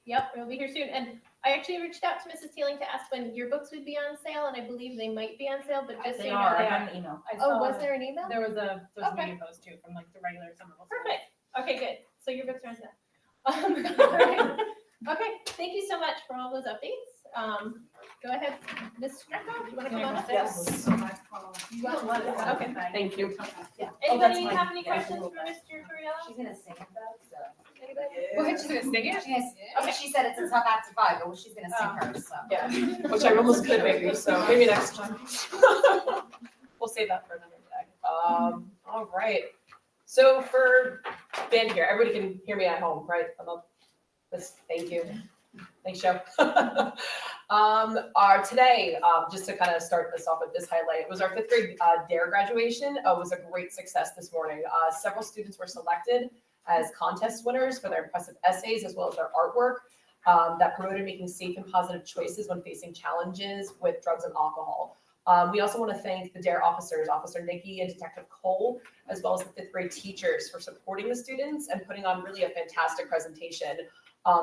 Yep, it'll be here soon. And I actually reached out to Mrs. Teeling to ask when your books would be on sale, and I believe they might be on sale, but just so They you know. are, I they got are. an email. I Oh, saw was that there an email? There was a social Okay. media post too from like the regular Somerville. Perfect. Okay, good. So your books are on sale. All right. Okay, thank you so much for all those updates. Go ahead, Ms. Strecko, do you want to come on up? Yes. You got a lot of Okay. Thank you. Yeah. Oh, that's Anybody fine. have any Yeah, questions we'll for go back. Mr. Torriello? She's gonna sing it though, so. Anybody? What, she's gonna sing it? She's gonna, she said it's a tough act to five, but she's gonna sing hers, so. Yeah, which I almost could maybe, so maybe next time. We'll save that for another day. All right. So for band here, everybody can hear me at home, right? Thank you. Thanks, Joe. Today, just to kind of start this off with this highlight, it was our 5th grade DARE graduation. It was a great success this morning. Several students were selected as contest winners for their impressive essays as well as their artwork that promoted making safe and positive choices when facing challenges with drugs and alcohol. We also want to thank the DARE officers, Officer Nikki and Detective Cole, as well as the 5th grade teachers for supporting the students and putting on really a fantastic presentation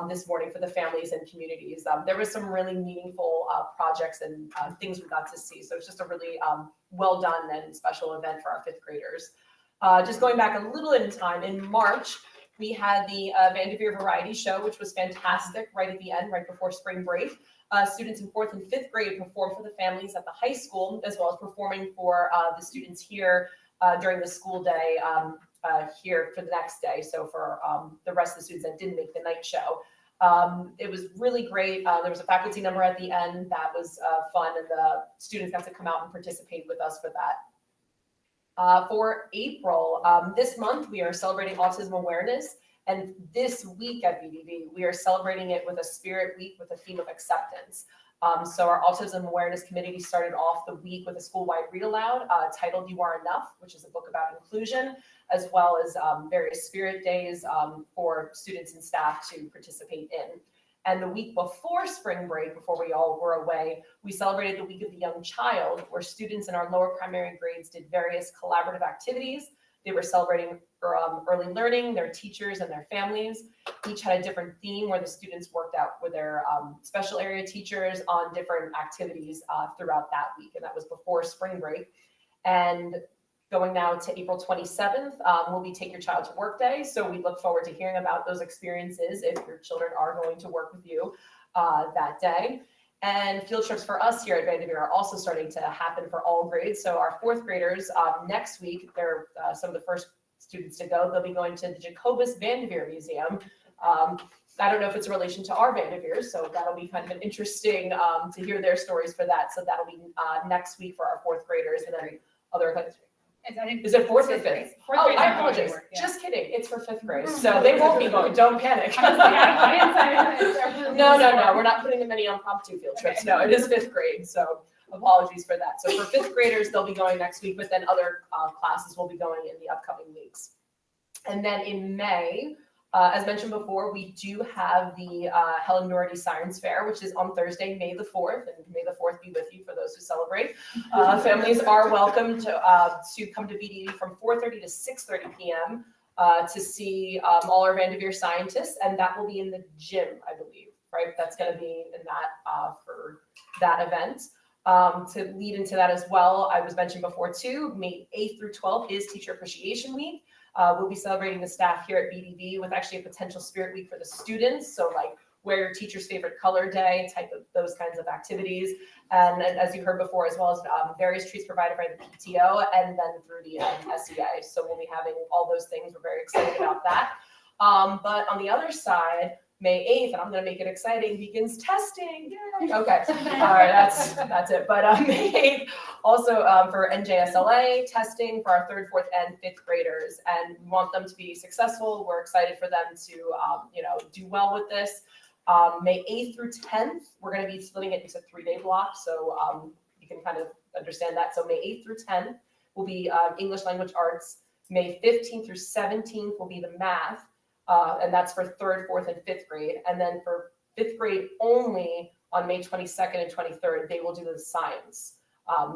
this morning for the families and communities. There was some really meaningful projects and things we got to see. So it's just a really well done and special event for our 5th graders. Just going back a little in time, in March, we had the Vanderveer Variety Show, which was fantastic right at the end, right before spring break. Students in 4th and 5th grade performed for the families at the high school, as well as performing for the students here during the school day here for the next day. So for the rest of the students that didn't make the night show. It was really great. There was a faculty number at the end that was fun, and the students got to come out and participate with us for that. For April, this month, we are celebrating autism awareness. And this week at BDV, we are celebrating it with a spirit week with a theme of acceptance. So our Autism Awareness Committee started off the week with a school-wide read aloud titled You Are Enough, which is a book about inclusion, as well as various spirit days for students and staff to participate in. And the week before spring break, before we all were away, we celebrated the Week of the Young Child, where students in our lower primary grades did various collaborative activities. They were celebrating early learning, their teachers and their families. Each had a different theme where the students worked out with their special area teachers on different activities throughout that week. And that was before spring break. And going now to April 27th will be Take Your Child to Work Day. So we look forward to hearing about those experiences if your children are going to work with you that day. And field trips for us here at Vanderveer are also starting to happen for all grades. So our 4th graders, next week, they're some of the first students to go. They'll be going to the Jacobus Vanderveer Museum. I don't know if it's a relation to our Vanderveers, so that'll be kind of an interesting to hear their stories for that. So that'll be next week for our 4th graders, and then other. Is it 4th or 5th? Oh, I apologize. Just kidding. It's for 5th grade, so they won't be going. Don't panic. No, we're not putting them any impromptu field trips. No, it is 5th grade, so apologies for that. So for 5th graders, they'll be going next week, but then other classes will be going in the upcoming weeks. And then in May, as mentioned before, we do have the Helen Nordy Science Fair, which is on Thursday, May the 4th, and May the 4th be with you for those who celebrate. Families are welcome to come to BDD from 4:30 to 6:30 p.m. To see all our Vanderveer scientists, and that will be in the gym, I believe, right? That's going to be in that for that event. To lead into that as well, I was mentioned before too, May 8th through 12th is Teacher Appreciation Week. We'll be celebrating the staff here at BDV with actually a potential spirit week for the students. So like wear your teacher's favorite color day, type of those kinds of activities. And as you heard before, as well as various treats provided by the PTO and then through the SEA. So we'll be having all those things. We're very excited about that. But on the other side, May 8th, and I'm going to make it exciting, begins testing. Yay. Okay, all right, that's it. But May 8th, also for NJSLA testing for our 3rd, 4th, and 5th graders, and we want them to be successful. We're excited for them to, do well with this. May 8th through 10th, we're going to be splitting it into 3-day blocks, so you can kind of understand that. So May 8th through 10th will be English Language Arts. May 15th through 17th will be the math. And that's for 3rd, 4th, and 5th grade. And then for 5th grade only on May 22nd and 23rd, they will do the science.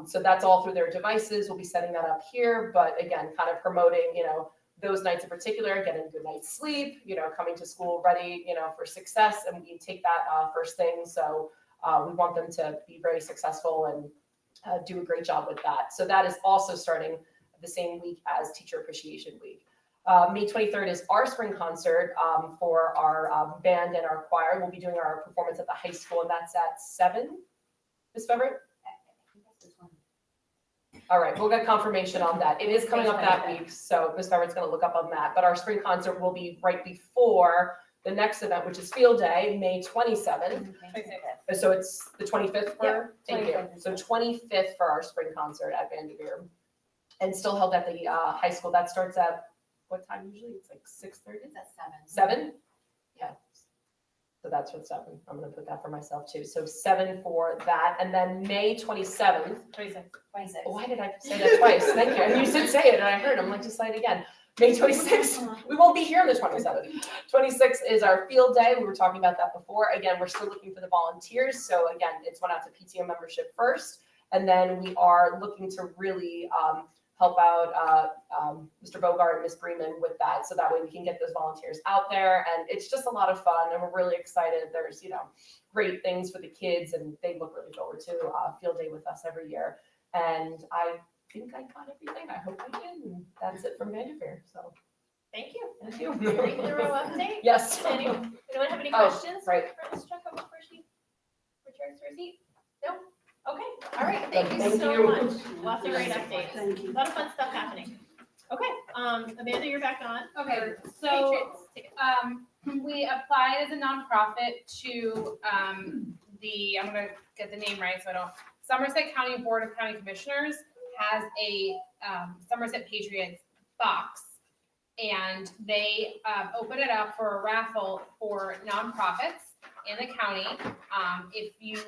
So that's all through their devices. We'll be setting that up here, but again, kind of promoting, those nights in particular, getting a good night's sleep, coming to school ready, for success, and we take that first thing. So we want them to be very successful and do a great job with that. So that is also starting the same week as Teacher Appreciation Week. May 23rd is our spring concert for our band and our choir. We'll be doing our performance at the high school, and that's at 7. Ms. Feverett? All right, we'll get confirmation on that. It is coming up that week, so Ms. Feverrett's going to look up on that. But our spring concert will be right before the next event, which is Field Day, May 27th. So it's the 25th for, thank you. So 25th for our spring concert at Vanderveer. And still held at the high school. That starts at what time usually? It's like 6:30? It's at 7. 7? Yeah. So that's what's 7. I'm gonna put that for myself too. So 7 for that. And then May 27th. 26. Why did I say that twice? Thank you. And you did say it and I heard. I'm like, just say it again. May 26th. We won't be here on the 27th. 26th is our field day. We were talking about that before. Again, we're still looking for the volunteers. So again, it's went out to PTO membership first. And then we are looking to really help out Mr. Bogart and Ms. Bremen with that. So that way we can get those volunteers out there. And it's just a lot of fun. And we're really excited. There's, great things for the kids. And they look really forward to field day with us every year. And I think I got everything. I hope I did. And that's it from Vanderveer. So Thank you. thank you. Very thorough update. Yes. Anyone have any Oh, questions right. for Ms. Chucko before she returns to her seat? No? Okay, all right, Thank thank you so you. much. Lots of great updates. Thank you. A lot of fun stuff happening. Okay, Amanda, you're back on. Okay, for so, Patriots tickets. we applied as a nonprofit to, I'm gonna get the name right, so I don't, Somerset County Board of County Commissioners has a, Somerset Patriots box. And they, open it up for a raffle for nonprofits in the county. If you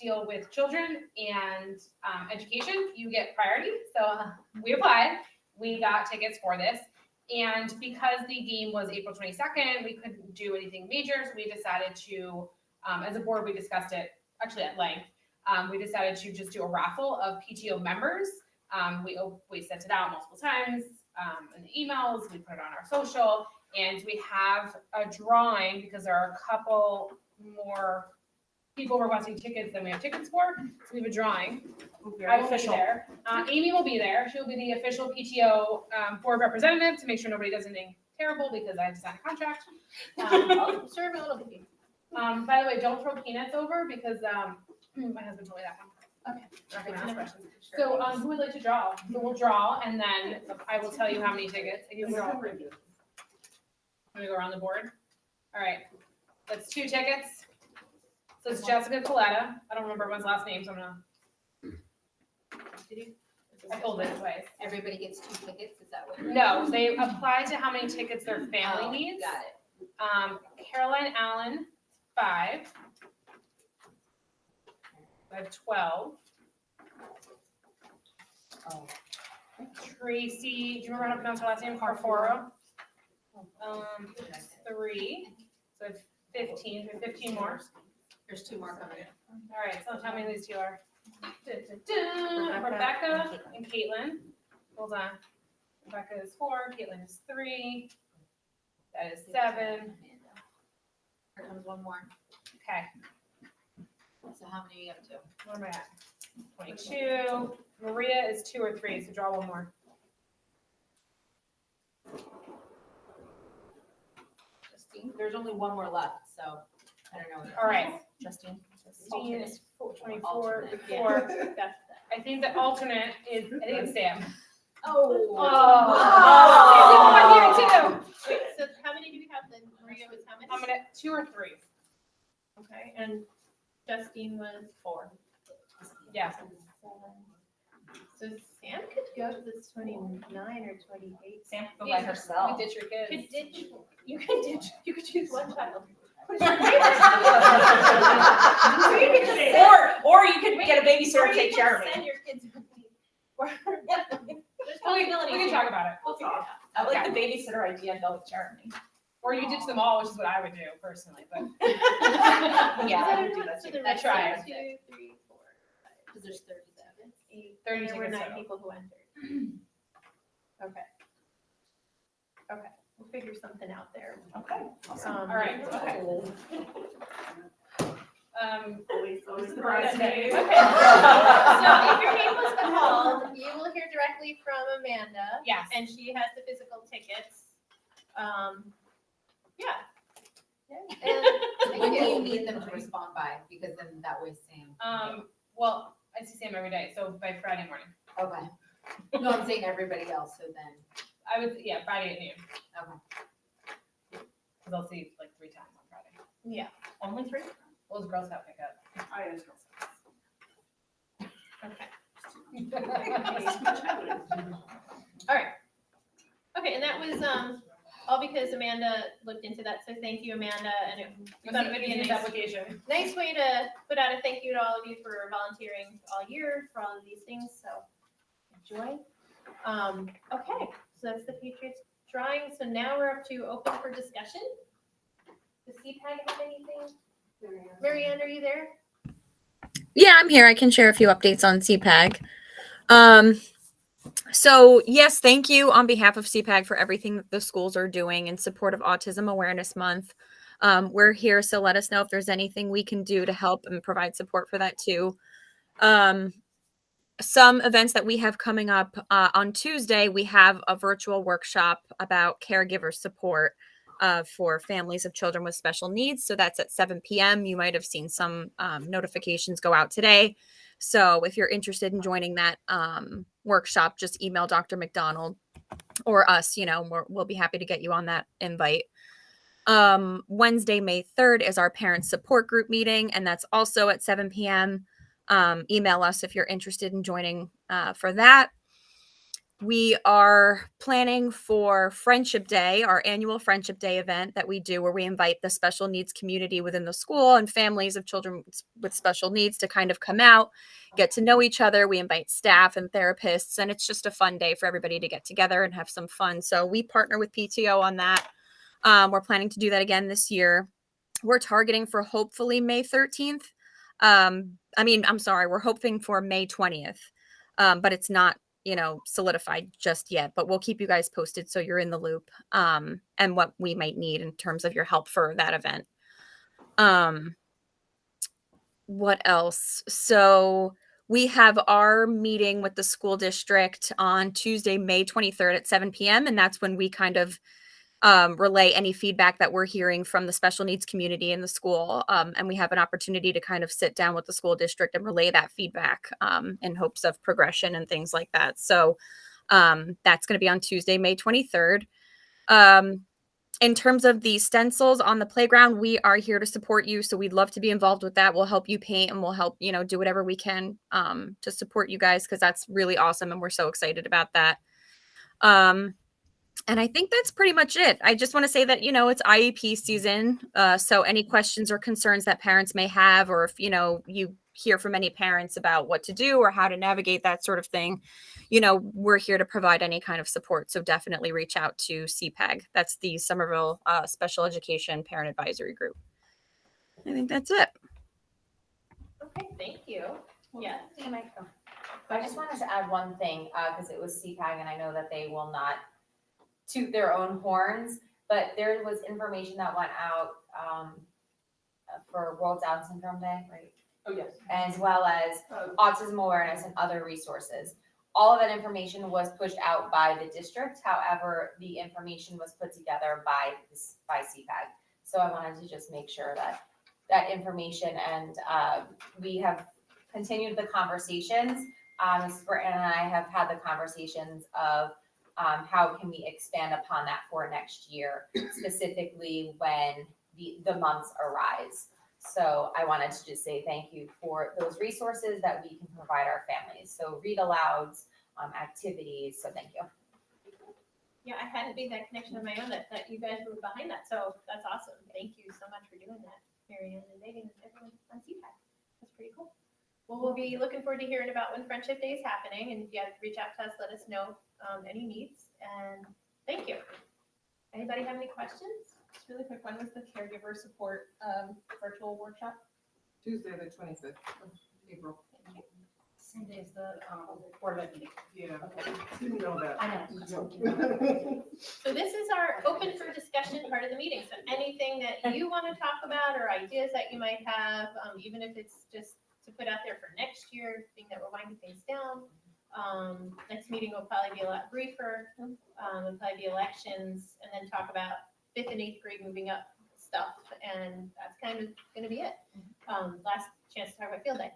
deal with children and education, you get priority. So we applied, we got tickets for this. And because the game was April 22nd, we couldn't do anything major. So we decided to, as a board, we discussed it actually at length. We decided to just do a raffle of PTO members. We sent it out multiple times in the emails, we put it on our social, and we have a drawing because there are a couple more people requesting tickets than we have tickets for. So we have a drawing. I will be there. Amy will be there. She'll be the official PTO board representative to make sure nobody does anything terrible because I have to sign a contract. I'll serve a little bit. By the way, don't throw peanuts over because my husband told me that one. Okay. Not gonna ask questions. So who would like to draw? So we'll draw and then I will tell you how many tickets. And you draw. I'm gonna go around the board. All right, that's 2 tickets. So it's Jessica Coletta. I don't remember everyone's last name, so I'm gonna. I pulled it twice. Everybody gets 2 tickets, is that what? No, they apply to how many tickets their family needs. Got it. Caroline Allen, 5. I have 12. Oh. Tracy, do you remember how to pronounce her last name? Carforo. 3. So I have 15. We have 15 more. There's 2 more coming. All right, so tell me who these 2 are. Rebecca and Caitlin. Hold on. Rebecca is 4, Caitlin is 3. That is 7. Here comes 1 more. Okay, So how many are you up to? where am I at? 22. Maria is 2 or 3, so draw 1 more. Justine? There's only 1 more left, so I don't know. All right. Justine. Justine is 24, Alternate, 4. I think the alternate is, I think it's Sam. Oh. Oh. Here too. Wait, so how many do we have then? Maria was how many? I'm gonna 2 or 3. Okay, and Justine was 4. Yeah. So Sam could go to this 29 or 28. Sam could go by herself. We ditch your You kids. could ditch, you could choose one child. Or you could get a babysitter to take Jeremy. Send your kids. There's We possibilities. can talk about it. We'll figure it out. I like the babysitter idea and go with Jeremy. Or you ditch them all, which is what I would do personally, but. Yeah, I would do that So too. the I rest tried. are 2, 3, 4, 5, Because there's 37. 8. 30 There were tickets 9 total. people who entered. Okay. We'll figure something out there. Okay. All right, okay. Always the Right. bridesmaid. Okay. So if your name was called, you will hear directly from Amanda. Yes. And she has the physical tickets. Yeah. And When do you need them to respond by? Because then that way Sam. Well, I see Sam every day, so by Friday morning. Okay. No, I'm saying everybody else, so then, I would, yeah, Friday at noon, okay. because I'll see like 3 times on Friday. yeah. Only 3? Well, the girls have pickup. I just All right. Okay, and that was all because Amanda looked into that. So thank you, Amanda. And we thought it would be a nice, application. nice way to put out a thank you to all of you for volunteering all year for all of these things. So enjoy. Okay, so that's the Patriots drawing. So now we're up to open for discussion. Does CPAG have anything? Marianne, are you there? Yeah, I'm here. I can share a few updates on CPAG. So yes, thank you on behalf of CPAG for everything that the schools are doing in support of Autism Awareness Month. We're here, so let us know if there's anything we can do to help and provide support for that too. Some events that we have coming up on Tuesday, we have a virtual workshop about caregiver support for families of children with special needs. So that's at 7 p.m. You might have seen some notifications go out today. So if you're interested in joining that workshop, just email Dr. McDonald or us, we'll be happy to get you on that invite. Wednesday, May 3rd is our parent support group meeting, and that's also at 7 p.m. Email us if you're interested in joining for that. We are planning for Friendship Day, our annual Friendship Day event that we do, where we invite the special needs community within the school and families of children with special needs to kind of come out, get to know each other. We invite staff and therapists, and it's just a fun day for everybody to get together and have some fun. So we partner with PTO on that. We're planning to do that again this year. We're targeting for hopefully May 13th. We're hoping for May 20th, but it's not solidified just yet, but we'll keep you guys posted so you're in the loop, and what we might need in terms of your help for that event. What else? So we have our meeting with the school district on Tuesday, May 23rd at 7 p.m. And that's when we kind of relay any feedback that we're hearing from the special needs community in the school. And we have an opportunity to kind of sit down with the school district and relay that feedback in hopes of progression and things like that. So that's going to be on Tuesday, May 23rd. In terms of the stencils on the playground, we are here to support you. So we'd love to be involved with that. We'll help you paint and we'll help, do whatever we can to support you guys, because that's really awesome. And we're so excited about that. And I think that's pretty much it. I just want to say that, it's IEP season. So any questions or concerns that parents may have, or if, you hear from any parents about what to do or how to navigate that sort of thing, we're here to provide any kind of support. So definitely reach out to CPAG. That's the Somerville Special Education Parent Advisory Group. I think that's it. Okay, thank you. Yeah. I just wanted to add one thing, because it was CPAG and I know that they will not toot their own horns, but there was information that went out for World Down Syndrome Day, right? Oh, yes. As well as autism awareness and other resources. All of that information was pushed out by the district. However, the information was put together by CPAG. So I wanted to just make sure that that information, and we have continued the conversations. Mrs. Britton and I have had the conversations of how can we expand upon that for next year, specifically when the months arise. So I wanted to just say thank you for those resources that we can provide our families. So read alouds, activities, so thank you. Yeah, I hadn't made that connection on my own, that you guys were behind that. So that's awesome. Thank you so much for doing that, Marianne and Megan and everyone on CPAC. That's pretty cool. Well, we'll be looking forward to hearing about when Friendship Day is happening, and if you have to reach out to us, let us know any needs, and thank you. Anybody have any questions? Just really quick, when was the caregiver support virtual workshop? Tuesday, the 25th of April. Sunday is the Board of Ed meeting. Yeah, didn't know that. I know. So this is our want to talk about or ideas that you might have, even if it's just to put out there for next year, being that we're winding things down. Next meeting will probably be a lot briefer, and probably be elections, and then talk about 5th and 8th grade moving up stuff, and that's kind of gonna be it. Last chance to talk about field day.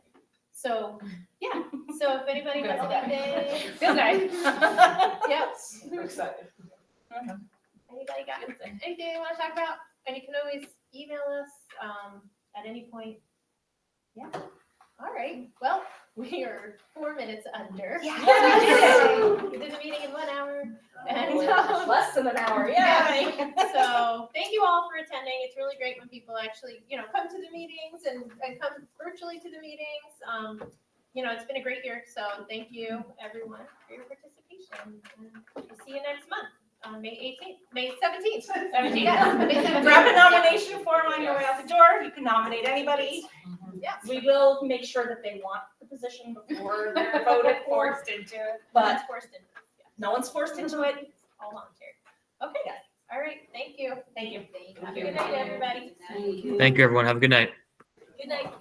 So, yeah, so if anybody has anything. Field day. Yep. We're excited. Anybody got anything you want to talk about? And you can always email us at any point. Yeah. All right. Well, we are 4 minutes under. Yeah. We did the meeting in 1 hour. And Less than an hour, yeah. So thank you all for attending. It's really great when people actually, come to the meetings and come virtually to the meetings. It's been a great year. So thank you, everyone, for your participation. And we'll see you next month. May 17th. 17th. Yes, May 17th. Grab a nomination form on your way out the door. You can nominate anybody. Yes. We will make sure that they want the position before they're voted for, Forced into it. but Forced into it. Yeah. no one's forced into it. It's all voluntary. Okay. All right. Thank you. Thank you. Have a good night, everybody. Thank you. Thank you, everyone. Have a good night. Good night.